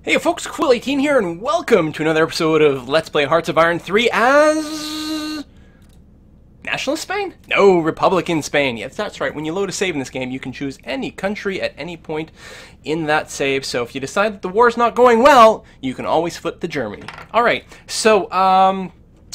Hey folks, Quill18 here, and welcome to another episode of Let's Play Hearts of Iron 3 as... Nationalist Spain? No, Republican Spain. Yes, that's right. When you load a save in this game, you can choose any country at any point in that save. So if you decide that the war's not going well, you can always flip to Germany. Alright, so,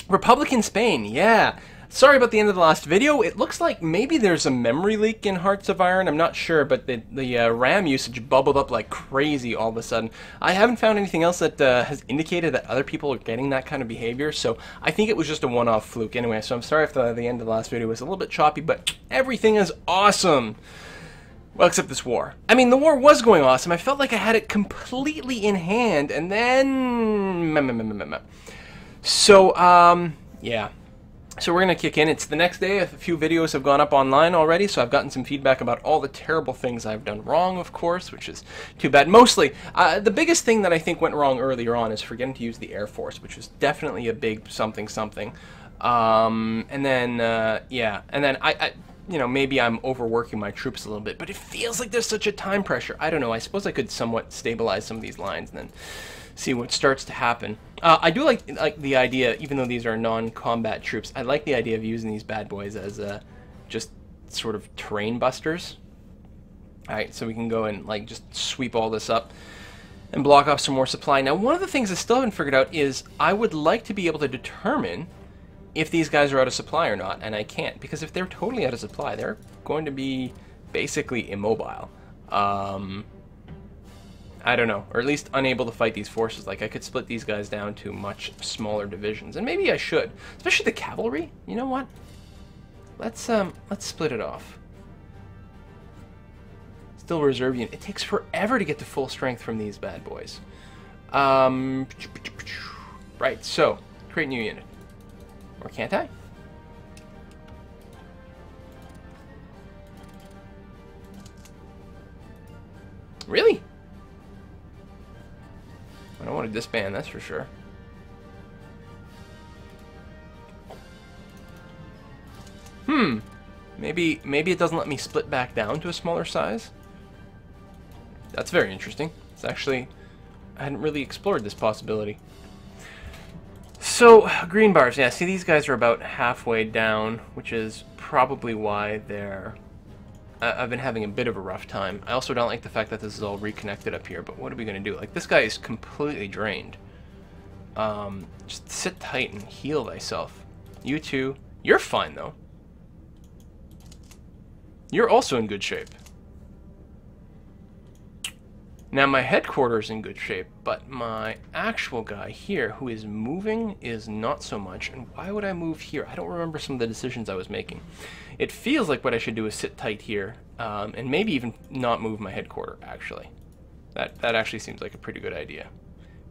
Republican Spain, yeah. Sorry about the end of the last video. It looks like maybe there's a memory leak in Hearts of Iron. I'm not sure, but the RAM usage bubbled up like crazy all of a sudden. I haven't found anything else that has indicated that other people are getting that kind of behavior, so I think it was just a one-off fluke. Anyway, so I'm sorry if the end of the last video was a little bit choppy, but everything is awesome. Well, except this war. I mean, the war was going awesome. I felt like I had it completely in hand, and then... So, yeah. So we're going to kick in. It's the next day. A few videos have gone up online already, so I've gotten some feedback about all the terrible things I've done wrong, of course, which is too bad. Mostly, the biggest thing that I think went wrong earlier on is forgetting to use the Air Force, which was definitely a big something. And then, yeah, and then I you know, maybe I'm overworking my troops a little bit, but it feels like there's such a time pressure. I don't know. I suppose I could somewhat stabilize some of these lines and then see what starts to happen. I do like the idea, even though these are non-combat troops, I like the idea of using these bad boys as just sort of terrain busters. Alright, so we can go and like just sweep all this up and block off some more supply. Now, one of the things I still haven't figured out is I would like to be able to determine if these guys are out of supply or not, and I can't, because if they're totally out of supply, they're going to be basically immobile. I don't know, or at least unable to fight these forces. Like, I could split these guys down to much smaller divisions, and maybe I should, especially the cavalry. You know what? Let's split it off. Still reserve unit. It takes forever to get to full strength from these bad boys. Right. So create new unit, or can't I? Really? I don't want to disband, that's for sure. Maybe it doesn't let me split back down to a smaller size. That's very interesting. It's actually, I hadn't really explored this possibility. So, green bars, yeah, see, these guys are about halfway down, which is probably why they're... I've been having a bit of a rough time. I also don't like the fact that this is all reconnected up here, but what are we going to do? Like, this guy is completely drained. Just sit tight and heal thyself. You two, you're fine, though. You're also in good shape. Now, my headquarters in good shape, but my actual guy here, who is moving, is not so much. And why would I move here? I don't remember some of the decisions I was making. It feels like what I should do is sit tight here, and maybe even not move my headquarters, actually. That actually seems like a pretty good idea,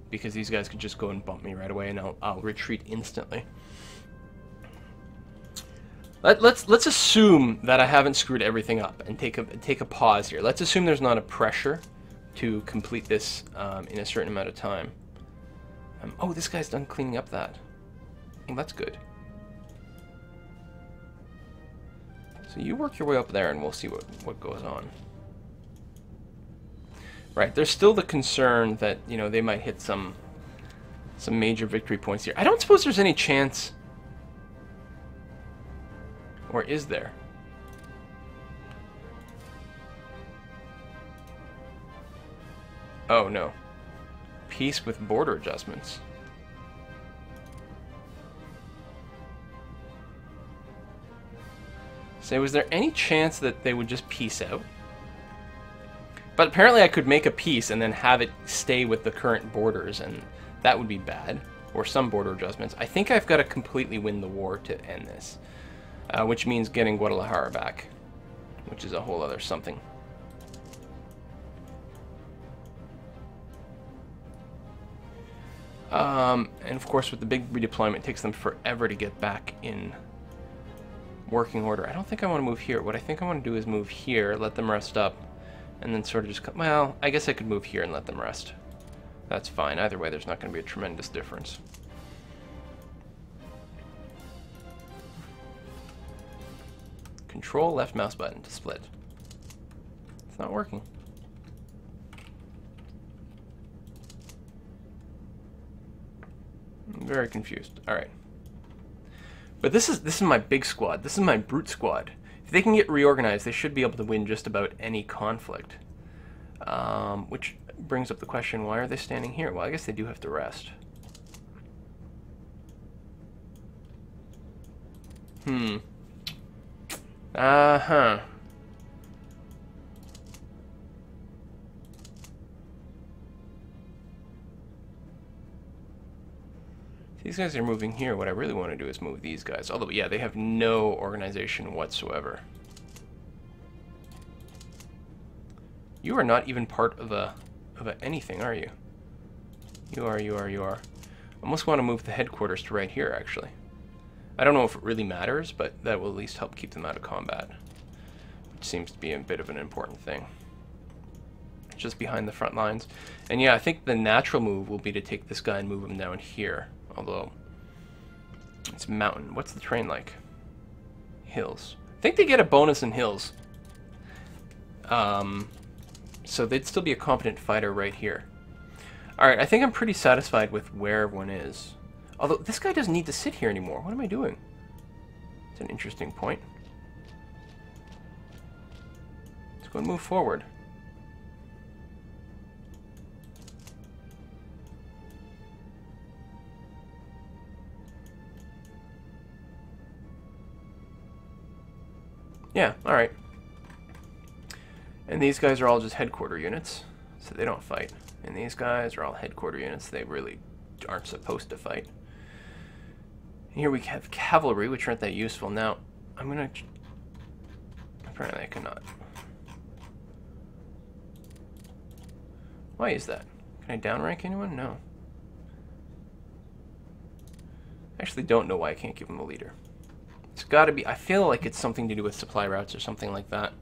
because these guys could just go and bump me right away, and I'll retreat instantly. Let's assume that I haven't screwed everything up, and take a pause here. Let's assume there's not a pressure to complete this in a certain amount of time. Oh, this guy's done cleaning up that. Oh, that's good. So you work your way up there and we'll see what goes on. Right, there's still the concern that, you know, they might hit some major victory points here. I don't suppose there's any chance... Or is there? Oh, no. Peace with border adjustments. So was there any chance that they would just peace out? But apparently I could make a peace and then have it stay with the current borders, and that would be bad. Or some border adjustments. I think I've got to completely win the war to end this. Which means getting Guadalajara back. Which is a whole other something. And of course with the big redeployment, it takes them forever to get back in working order. I don't think I want to move here. What I think I want to do is move here, let them rest up, and then sort of just come... Well, I guess I could move here and let them rest. That's fine. Either way, there's not going to be a tremendous difference. Control left mouse button to split. It's not working. I'm very confused. Alright. But this is my big squad. This is my brute squad. If they can get reorganized, they should be able to win just about any conflict. Which brings up the question, why are they standing here? Well, I guess they do have to rest. Uh-huh. These guys are moving here. What I really want to do is move these guys. Although, yeah, they have no organization whatsoever. You are not even part of a anything, are you? You are. I almost want to move the headquarters to right here, actually. I don't know if it really matters, but that will at least help keep them out of combat. Which seems to be a bit of an important thing. Just behind the front lines. And yeah, I think the natural move will be to take this guy and move him down here. Although, it's mountain. What's the terrain like? Hills. I think they get a bonus in hills. So they'd still be a competent fighter right here. Alright, I think I'm pretty satisfied with where everyone is. Although, this guy doesn't need to sit here anymore. What am I doing? It's an interesting point. Let's go and move forward. Yeah, alright. And these guys are all just headquarter units, so they don't fight. And these guys are all headquarter units. They really aren't supposed to fight. Here we have cavalry, which aren't that useful. Now, I'm gonna... Apparently I cannot. Why is that? Can I downrank anyone? No. I actually don't know why I can't give him a leader. It's gotta be... I feel like it's something to do with supply routes or something like that.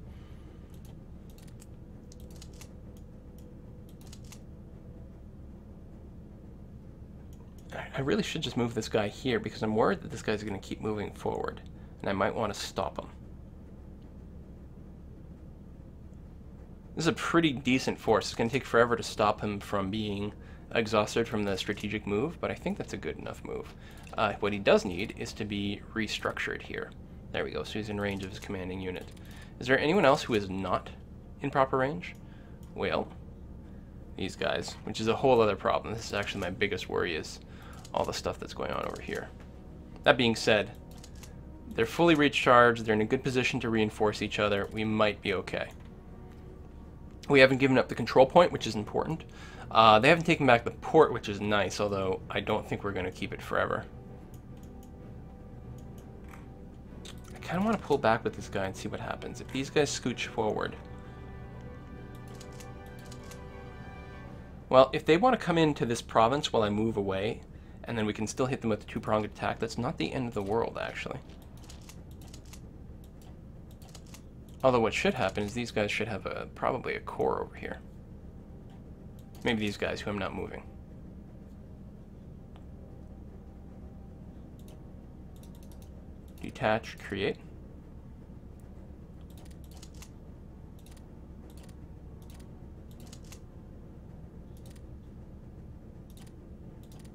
I really should just move this guy here because I'm worried that this guy's going to keep moving forward. And I might want to stop him. This is a pretty decent force. It's going to take forever to stop him from being exhausted from the strategic move, but I think that's a good enough move. What he does need is to be restructured here. There we go, so he's in range of his commanding unit. Is there anyone else who is not in proper range? Well, these guys, which is a whole other problem. This is actually my biggest worry, is all the stuff that's going on over here. That being said, they're fully recharged, they're in a good position to reinforce each other, we might be okay. We haven't given up the control point, which is important. They haven't taken back the port, which is nice, although I don't think we're going to keep it forever. I kind of want to pull back with this guy and see what happens. If these guys scooch forward... Well, if they want to come into this province while I move away, and then we can still hit them with a two-pronged attack, that's not the end of the world, actually. Although what should happen is these guys should have probably a core over here. Maybe these guys who I'm not moving. Detach, create.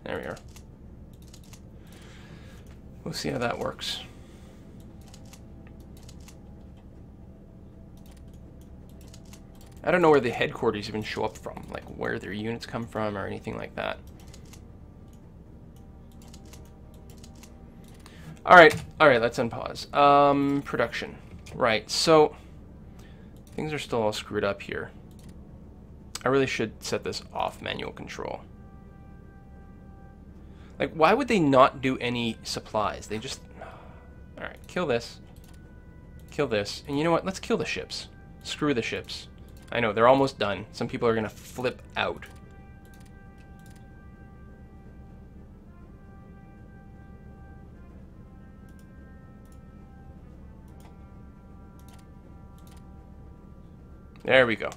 There we are. We'll see how that works. I don't know where the headquarters even show up from, like where their units come from or anything like that. Alright, let's unpause. Production. Right, so things are still all screwed up here. I really should set this off manual control. Like, why would they not do any supplies? They just... Alright, kill this. Kill this. And you know what? Let's kill the ships. Screw the ships. I know, they're almost done. Some people are going to flip out. There we go.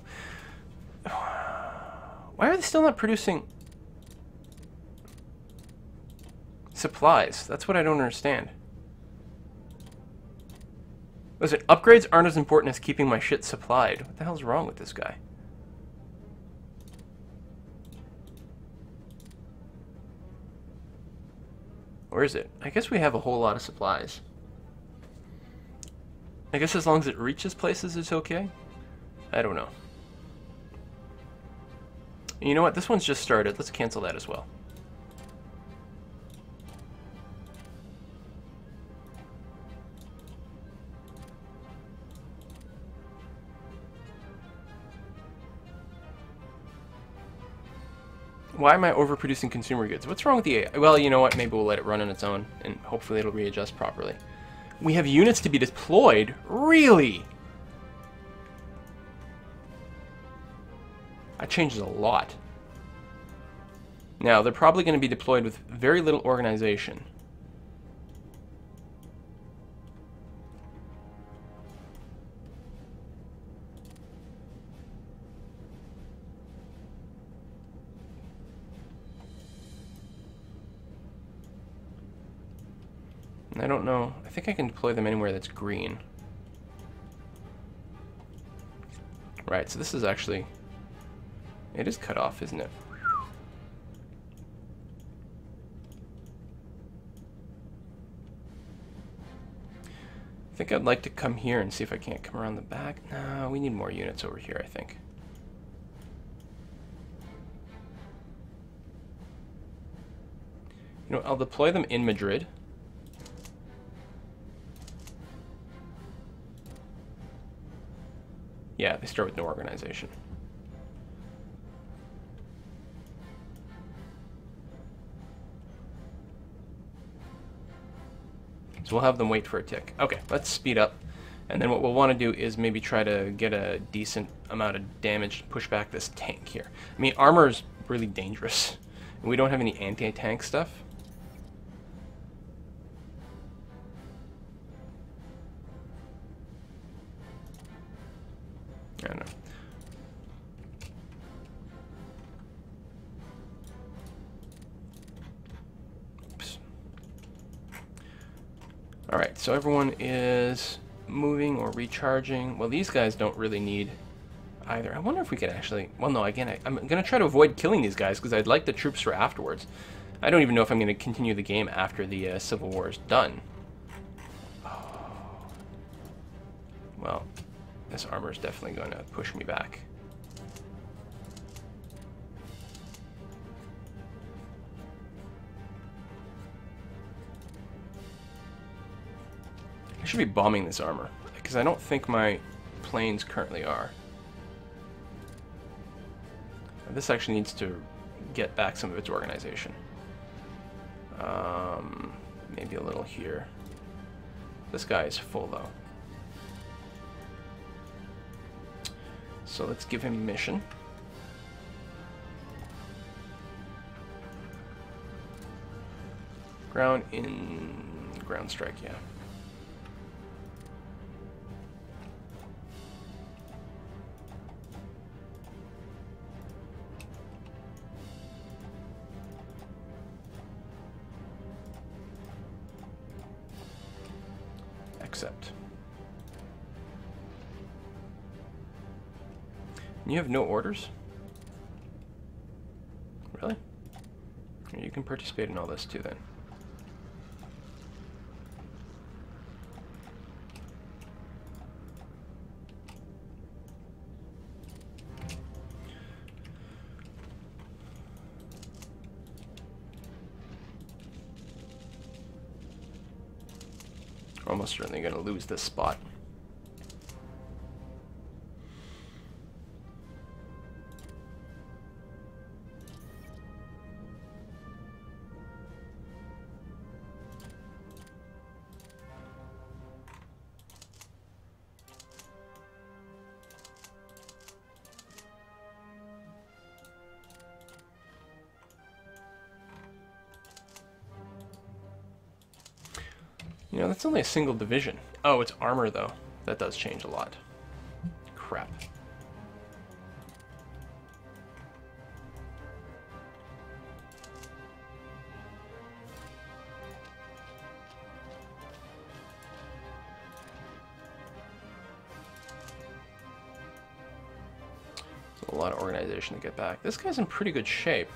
Why are they still not producing supplies? That's what I don't understand. Listen, upgrades aren't as important as keeping my shit supplied. What the hell's wrong with this guy? Where is it? I guess we have a whole lot of supplies. I guess as long as it reaches places, it's okay? I don't know. You know what? This one's just started. Let's cancel that as well. Why am I overproducing consumer goods? What's wrong with the AI? Well, you know what? Maybe we'll let it run on its own, and hopefully it'll readjust properly. We have units to be deployed? Really? That changes a lot. Now, they're probably going to be deployed with very little organization. I don't know. I think I can deploy them anywhere that's green. Right, so this is actually... It is cut off, isn't it? I think I'd like to come here and see if I can't come around the back. No, we need more units over here, I think. You know, I'll deploy them in Madrid. Yeah, they start with no organization. So we'll have them wait for a tick. Okay, let's speed up. And then what we'll want to do is maybe try to get a decent amount of damage to push back this tank here. I mean, armor is really dangerous. And we don't have any anti-tank stuff. I don't know. Oops. Alright, so everyone is moving or recharging. Well, these guys don't really need either. I wonder if we could actually... Well, no, again, I'm going to try to avoid killing these guys because I'd like the troops for afterwards. I don't even know if I'm going to continue the game after the Civil War is done. Oh. Well... This armor is definitely going to push me back. I should be bombing this armor, because I don't think my planes currently are. This actually needs to get back some of its organization. Maybe a little here. This guy is full, though. So let's give him a mission. Ground strike, yeah. Accept. You have no orders? Really? You can participate in all this too then. We're almost certainly going to lose this spot. You know, that's only a single division. Oh, it's armor, though. That does change a lot. Crap. It's a lot of organization to get back. This guy's in pretty good shape.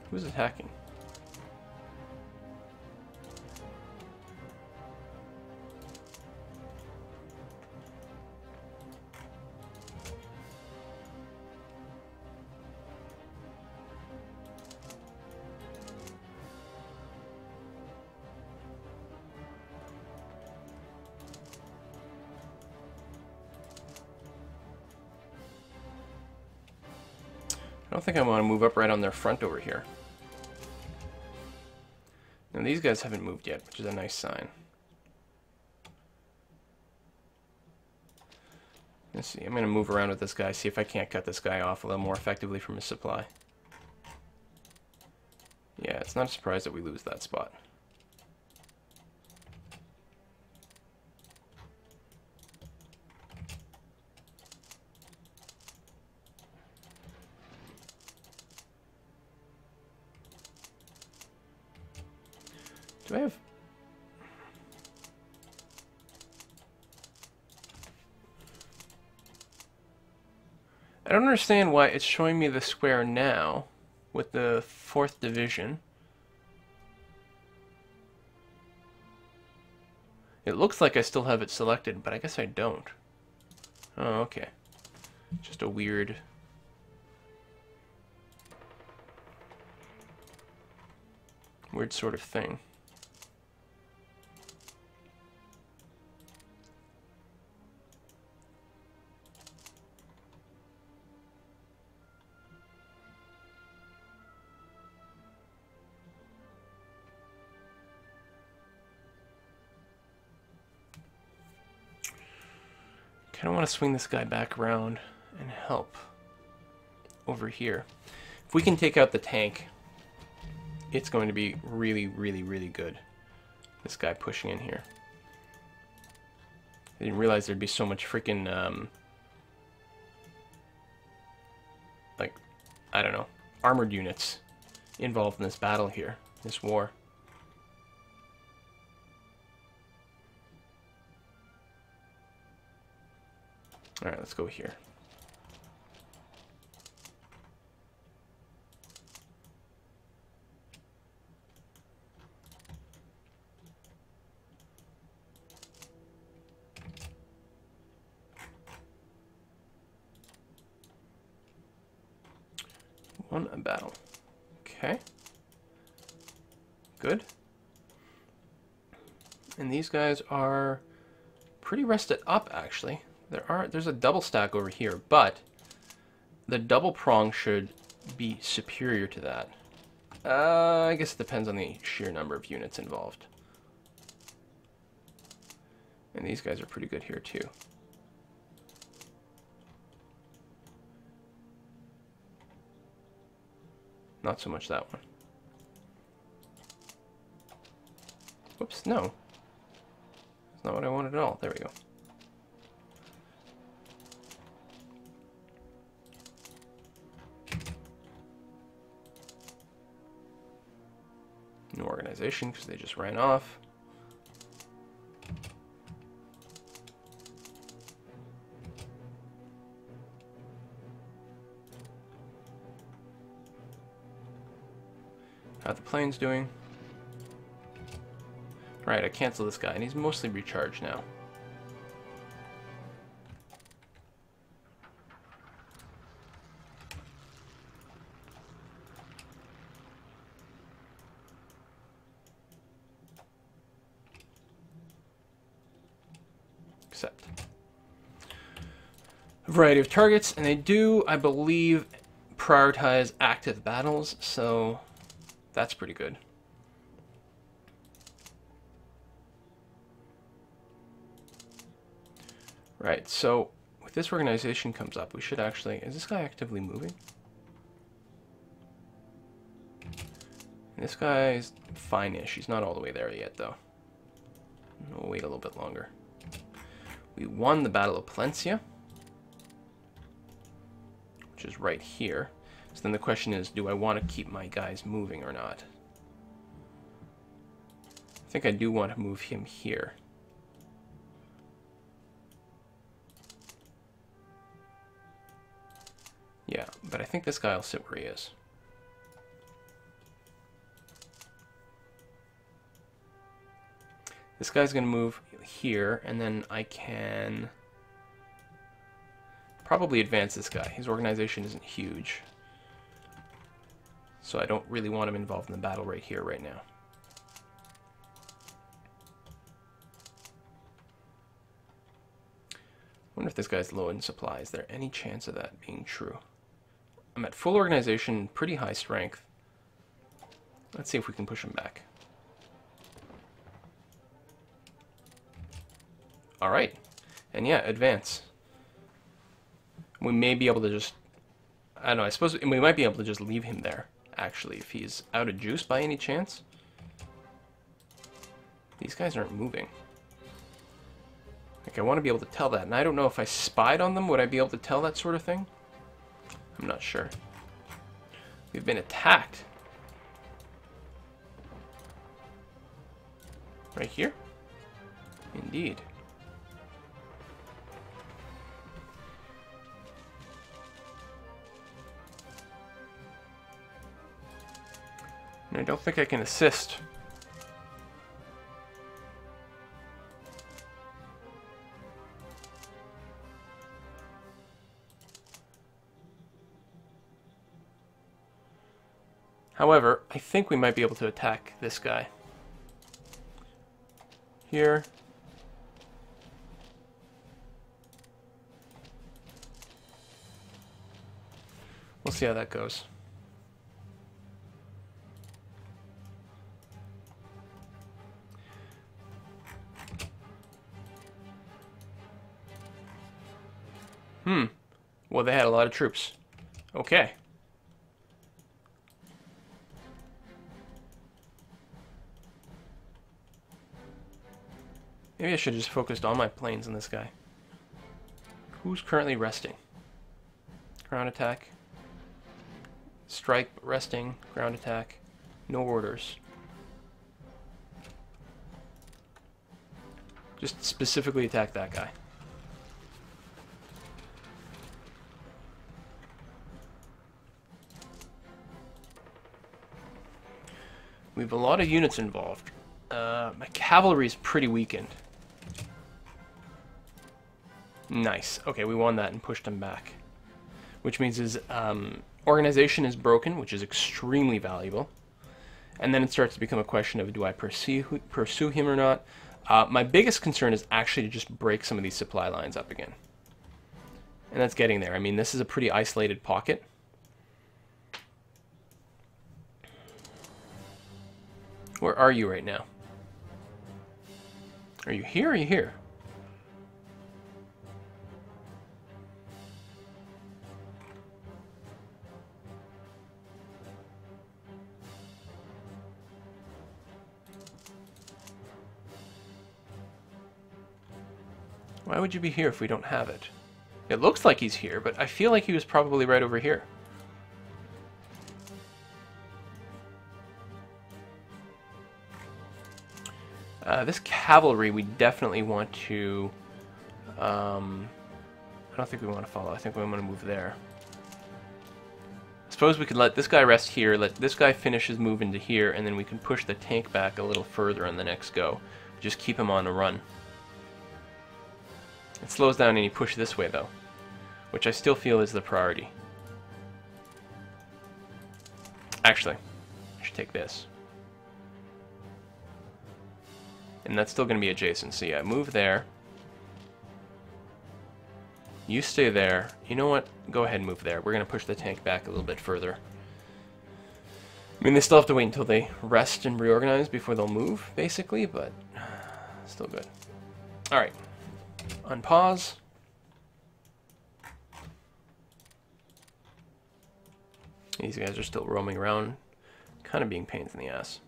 Who's attacking? I don't think I want to move up right on their front over here. Now these guys haven't moved yet, which is a nice sign. Let's see, I'm going to move around with this guy, see if I can't cut this guy off a little more effectively from his supply. Yeah, it's not a surprise that we lose that spot. Do I have... I don't understand why it's showing me the square now with the 4th Division. It looks like I still have it selected, but I guess I don't. Oh, okay. Just a weird... weird sort of thing. Kind of want to swing this guy back around and help over here. If we can take out the tank, it's going to be really, really, really good. This guy pushing in here. I didn't realize there'd be so much freaking, like, I don't know, armored units involved in this battle here, this war. Alright, let's go here. Won a battle. Okay. Good. And these guys are pretty rested up, actually. There's a double stack over here, but the double prong should be superior to that. I guess it depends on the sheer number of units involved. And these guys are pretty good here too. Not so much that one. Whoops, no. That's not what I wanted at all. There we go. No organization because they just ran off. How the plane's doing? Right, I canceled this guy, and he's mostly recharged now. Accept. A variety of targets, and they do, I believe, prioritize active battles, so that's pretty good. Right, so if this organization comes up, we should actually... Is this guy actively moving? This guy's fine-ish. He's not all the way there yet, though. We'll wait a little bit longer. We won the Battle of Palencia, which is right here. So then the question is, do I want to keep my guys moving or not? I think I do want to move him here. Yeah, but I think this guy will sit where he is. This guy's going to move here, and then I can probably advance this guy. His organization isn't huge, so I don't really want him involved in the battle right here, right now. I wonder if this guy's low in supply. Is there any chance of that being true? I'm at full organization, pretty high strength. Let's see if we can push him back. Alright. And yeah, advance. We may be able to just... I don't know, I suppose we might be able to just leave him there, actually, if he's out of juice by any chance. These guys aren't moving. Like, I want to be able to tell that, and I don't know if I spied on them, would I be able to tell that sort of thing? I'm not sure. We've been attacked. Right here? Indeed. And I don't think I can assist. However, I think we might be able to attack this guy. Here. We'll see how that goes. Well, they had a lot of troops. Okay. Maybe I should have just focused all my planes on this guy. Who's currently resting? Ground attack. Strike, resting, ground attack. No orders. Just specifically attack that guy. We have a lot of units involved. My cavalry is pretty weakened. Nice. Okay, we won that and pushed him back. Which means his organization is broken, which is extremely valuable. And then it starts to become a question of, do I pursue him or not? My biggest concern is actually to just break some of these supply lines up again. And that's getting there. I mean, this is a pretty isolated pocket. Where are you right now? Are you here or are you here? Why would you be here if we don't have it? It looks like he's here, but I feel like he was probably right over here. This cavalry we definitely want to... I don't think we want to follow. I think we want to move there. I suppose we could let this guy rest here, let this guy finish his move into here, and then we can push the tank back a little further on the next go. Just keep him on the run. It slows down any push this way, though, which I still feel is the priority. Actually, I should take this. And that's still going to be adjacent, so yeah, move there. You stay there. You know what? Go ahead and move there. We're going to push the tank back a little bit further. I mean, they still have to wait until they rest and reorganize before they'll move, basically, but still good. Alright. Unpause. These guys are still roaming around, kind of being pains in the ass.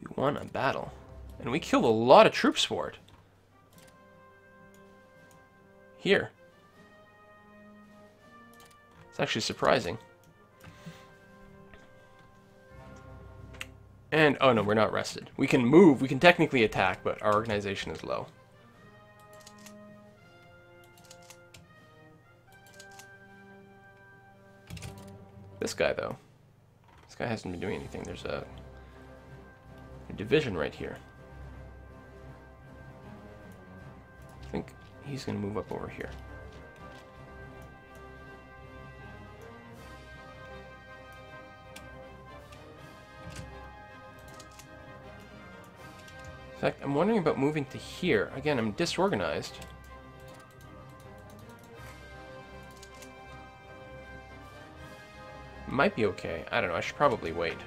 We won a battle, and we killed a lot of troops for it. Here. It's actually surprising. And, oh no, we're not rested. We can move, we can technically attack, but our organization is low. This guy, though. This guy hasn't been doing anything. There's a division right here. I think he's going to move up over here. In fact, I'm wondering about moving to here. Again, I'm disorganized. Might be okay. I don't know. I should probably wait.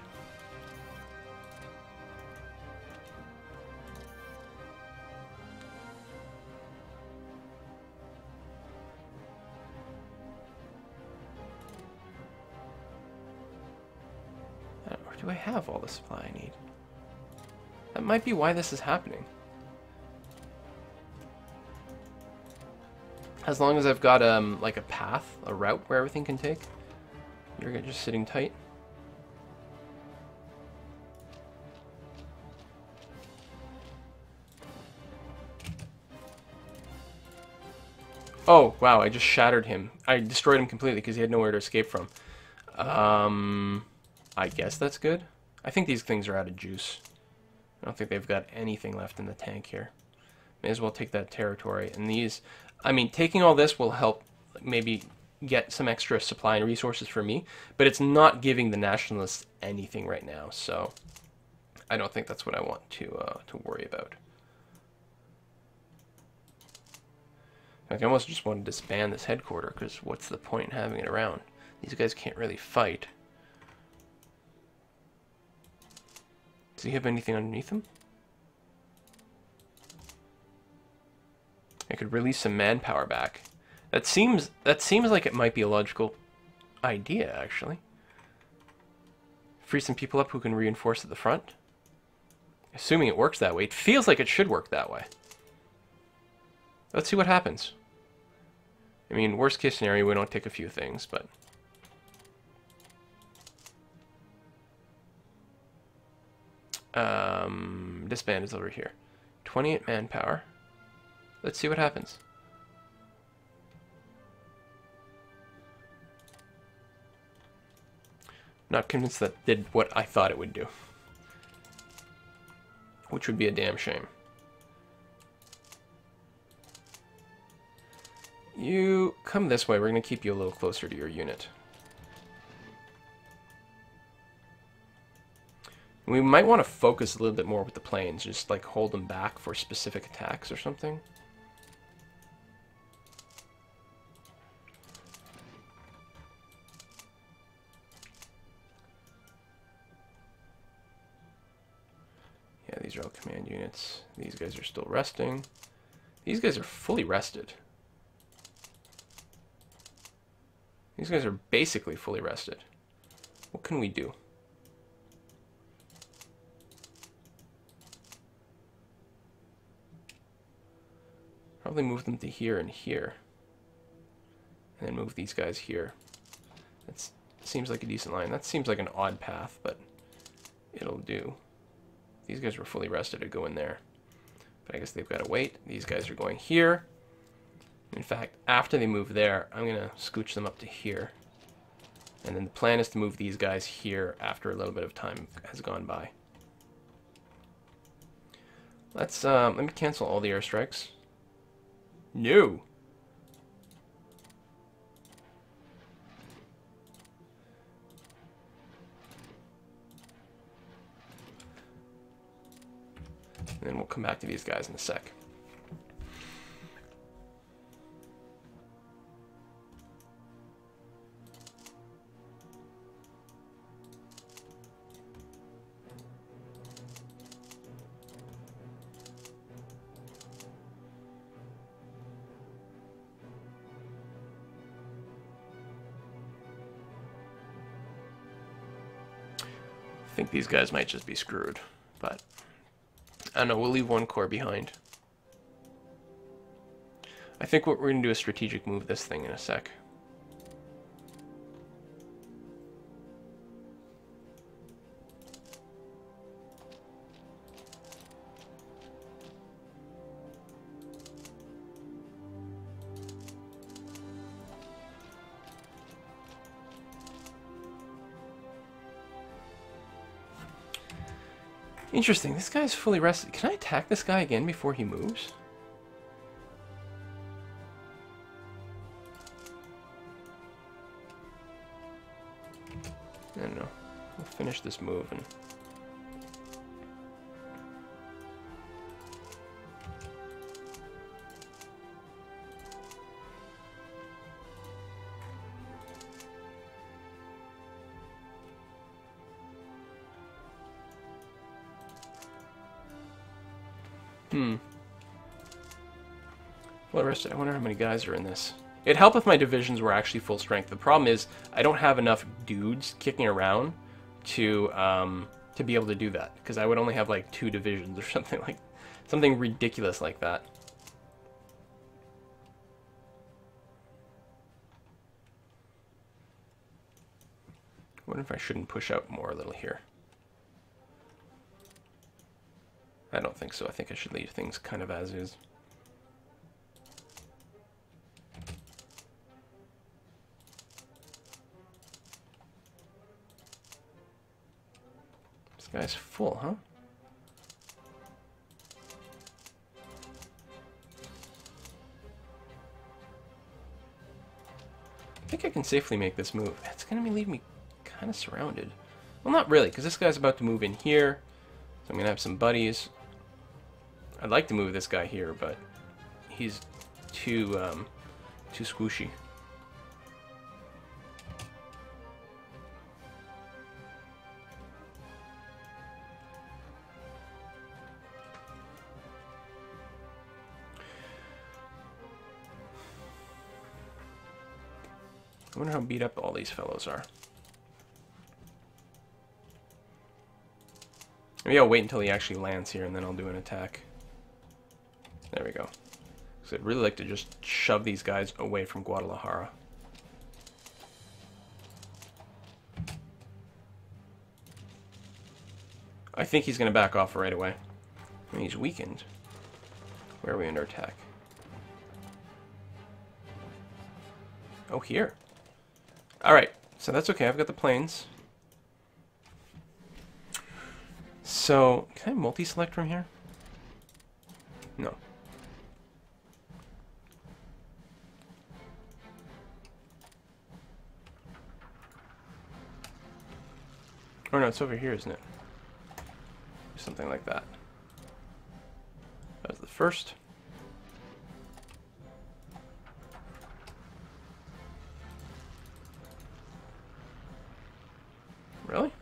Or do I have all the supply I need? That might be why this is happening. As long as I've got like a path, a route where everything can take. You're just sitting tight. Oh, wow, I just shattered him. I destroyed him completely because he had nowhere to escape from. I guess that's good. I think these things are out of juice. I don't think they've got anything left in the tank here. May as well take that territory. And these, I mean, taking all this will help maybe get some extra supply and resources for me, but it's not giving the nationalists anything right now, so I don't think that's what I want to worry about. In fact, I almost just want to disband this headquarter, because what's the point in having it around? These guys can't really fight. Does he have anything underneath him? I could release some manpower back. That seems like it might be a logical idea, actually. Free some people up who can reinforce at the front. Assuming it works that way. It feels like it should work that way. Let's see what happens. I mean, worst case scenario, we don't take a few things, but... disband is over here. 28 manpower. Let's see what happens. Not convinced that did what I thought it would do. Which would be a damn shame. You come this way. We're going to keep you a little closer to your unit. We might want to focus a little bit more with the planes. Just like hold them back for specific attacks or something. Yeah, these are all command units. These guys are still resting. These guys are fully rested. These guys are basically fully rested. What can we do? Probably move them to here and here. And then move these guys here. That seems like a decent line. That seems like an odd path, but it'll do. These guys were fully rested to go in there. But I guess they've got to wait. These guys are going here. In fact, after they move there, I'm going to scooch them up to here. And then the plan is to move these guys here after a little bit of time has gone by. Let's, let me cancel all the airstrikes. No! And then we'll come back to these guys in a sec. I think these guys might just be screwed, but I don't know, we'll leave one corps behind. I think what we're going to do is strategic move this thing in a sec. Interesting. This guy's fully rested. Can I attack this guy again before he moves? I don't know. We'll finish this move and... Well rested. I wonder how many guys are in this. It'd help if my divisions were actually full strength. The problem is I don't have enough dudes kicking around to be able to do that, because I would only have like 2 divisions or something ridiculous like that. I wonder if I shouldn't push out more a little here. I don't think so. I think I should leave things kind of as is. This guy's full, huh? I think I can safely make this move. It's going to leave me kind of surrounded. Well, not really, because this guy's about to move in here. So I'm going to have some buddies. I'd like to move this guy here, but he's too squishy. I wonder how beat up all these fellows are. Maybe I'll wait until he actually lands here and then I'll do an attack. There we go. Because I'd really like to just shove these guys away from Guadalajara. I think he's going to back off right away. I mean, he's weakened. Where are we under attack? Oh, here. Alright, so that's okay. I've got the planes. So, can I multi-select from here? No. Or no, it's over here, isn't it? Something like that. That was the first. Really?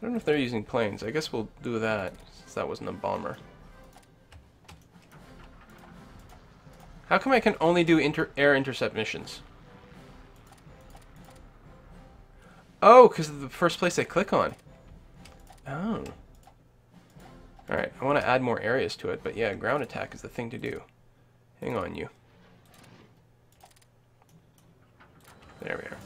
I don't know if they're using planes. I guess we'll do that, since that wasn't a bomber. How come I can only do air intercept missions? Oh, because of the first place I click on. Oh. Alright, I want to add more areas to it, but yeah, ground attack is the thing to do. Hang on, you. There we are.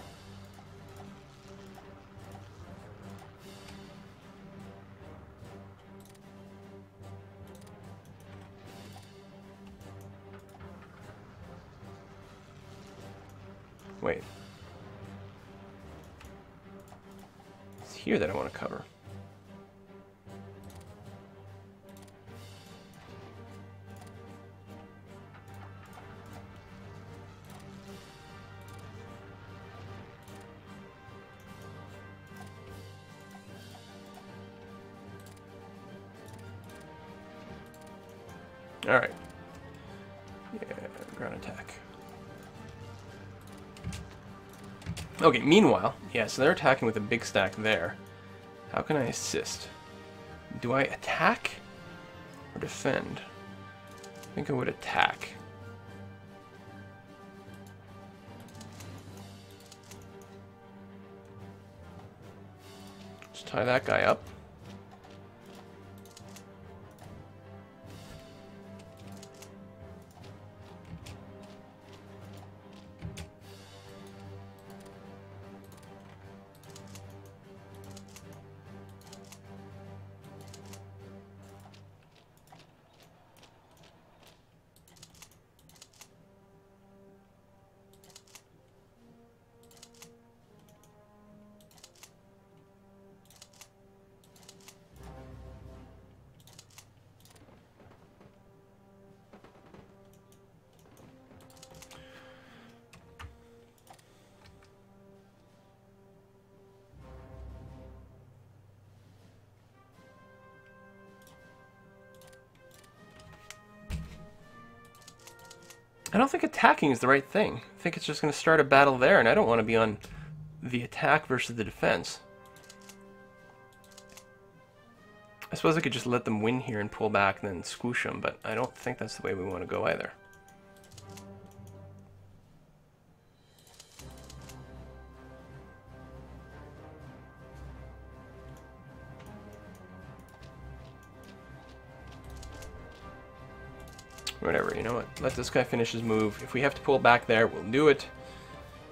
Wait. It's here that I want to cover. Alright. Yeah, ground attack. Okay, meanwhile, yeah, so they're attacking with a big stack there. How can I assist? Do I attack or defend? I think I would attack. Just tie that guy up. I don't think attacking is the right thing. I think it's just going to start a battle there, and I don't want to be on the attack versus the defense. I suppose I could just let them win here and pull back and then squoosh them, but I don't think that's the way we want to go either. Whatever, you know what? Let this guy finish his move. If we have to pull back there, we'll do it.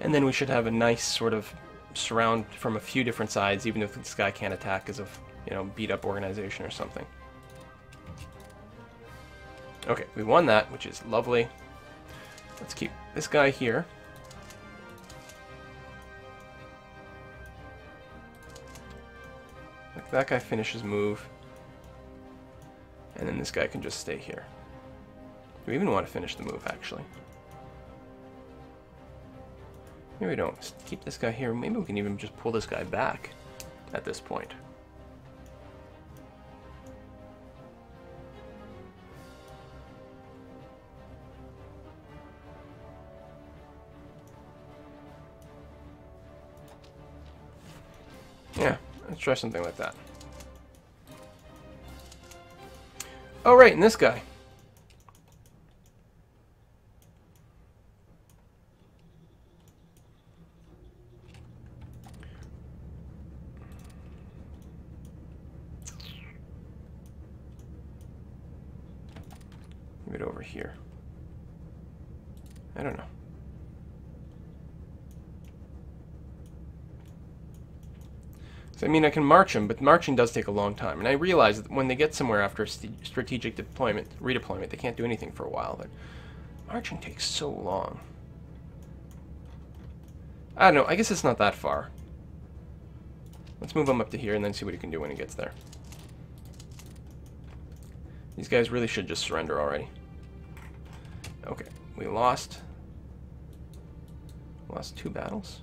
And then we should have a nice sort of surround from a few different sides, even if this guy can't attack because of, you know, beat up organization or something. Okay, we won that, which is lovely. Let's keep this guy here. Let that guy finish his move. And then this guy can just stay here. Do we even want to finish the move, actually? Maybe we don't. Just keep this guy here. Maybe we can even just pull this guy back at this point. Yeah, let's try something like that. Oh, right, and this guy. Move it over here. I don't know. So, I mean, I can march them, but marching does take a long time. And I realize that when they get somewhere after a strategic redeployment, they can't do anything for a while. But marching takes so long. I don't know. I guess it's not that far. Let's move him up to here and then see what he can do when he gets there. These guys really should just surrender already. Okay, we lost 2 battles.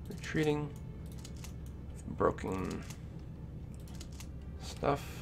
Retreating. Broken stuff.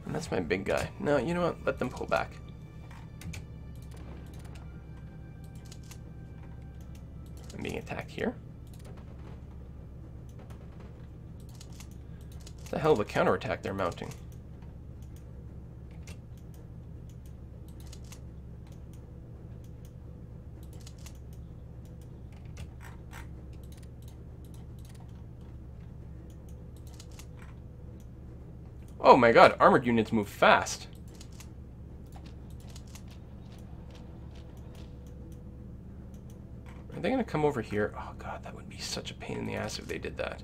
And that's my big guy. No, you know what? Let them pull back. I'm being attacked here. What the hell of a counterattack they're mounting? Oh my god, armored units move fast. Are they going to come over here? Oh god, that would be such a pain in the ass if they did that.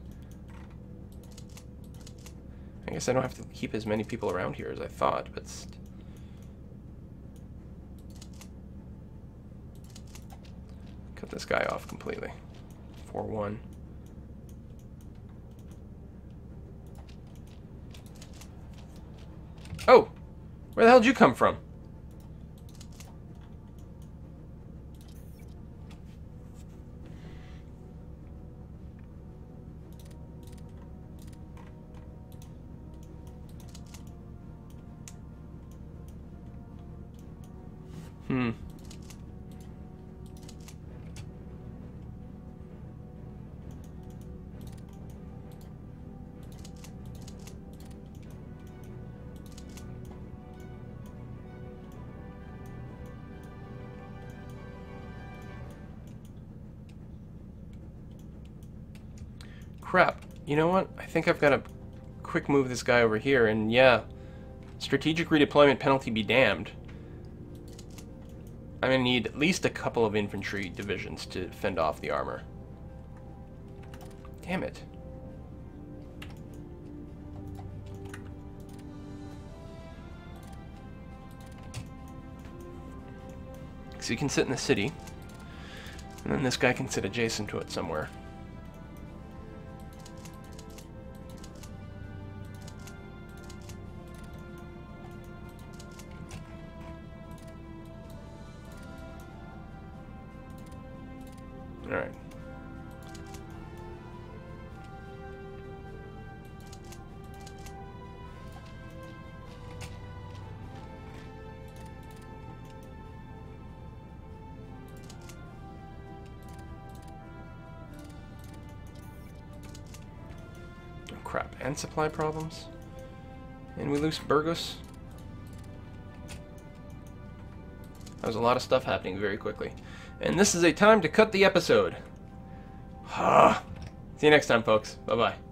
I guess I don't have to keep as many people around here as I thought, but... Cut this guy off completely. 4-1. Oh! Where the hell did you come from? Crap. You know what? I think I've got to quick move this guy over here, and yeah, strategic redeployment penalty be damned. I'm going to need at least a couple of infantry divisions to fend off the armor. Damn it. So you can sit in the city, and then this guy can sit adjacent to it somewhere. Alright. Oh crap, and supply problems? And we lose Burgos? That was a lot of stuff happening very quickly. And this is a time to cut the episode. See you next time, folks. Bye-bye.